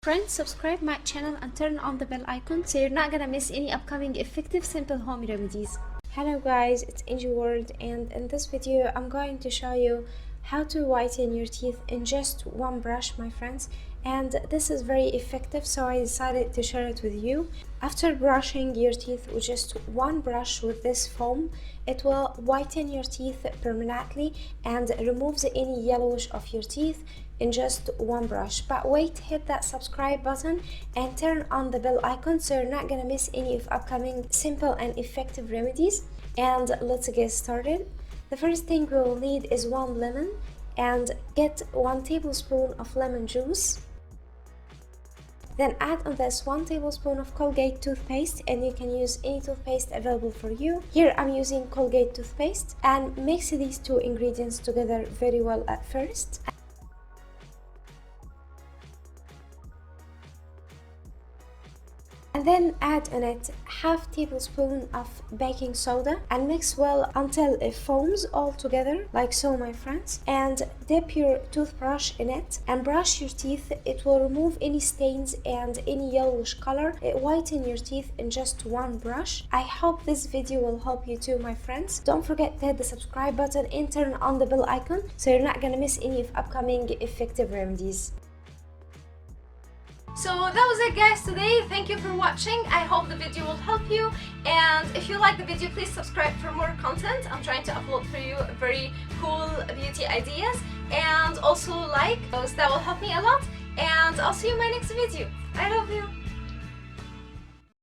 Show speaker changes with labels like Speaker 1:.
Speaker 1: Friends, subscribe my channel and turn on the bell icon so you're not gonna miss any upcoming effective simple home remedies. Hello guys, it's NGWorld, and in this video I'm going to show you how to whiten your teeth in just one brush, my friends. And this is very effective, so I decided to share it with you. After brushing your teeth with just one brush with this foam, it will whiten your teeth permanently and removes any yellowish of your teeth in just one brush. But wait, hit that subscribe button and turn on the bell icon so you're not gonna miss any of upcoming simple and effective remedies. And let's get started. The first thing we will need is 1 lemon, and get 1 tablespoon of lemon juice. Then add on this 1 tablespoon of Colgate toothpaste, and you can use any toothpaste available for you. Here I'm using Colgate toothpaste, and mix these two ingredients together very well at first. And then add on it half tablespoon of baking soda and mix well until it foams all together, like so, my friends. And dip your toothbrush in it and brush your teeth. It will remove any stains and any yellowish color. It whiten your teeth in just one brush. I hope this video will help you too, my friends. Don't forget to hit the subscribe button and turn on the bell icon so you're not gonna miss any of upcoming effective remedies.
Speaker 2: So that was it, guys, today. Thank you for watching. I hope the video will help you, and if you like the video, please subscribe for more content. I'm trying to upload for you very cool beauty ideas, and also like those. That will help me a lot, and I'll see you in my next video. I love you.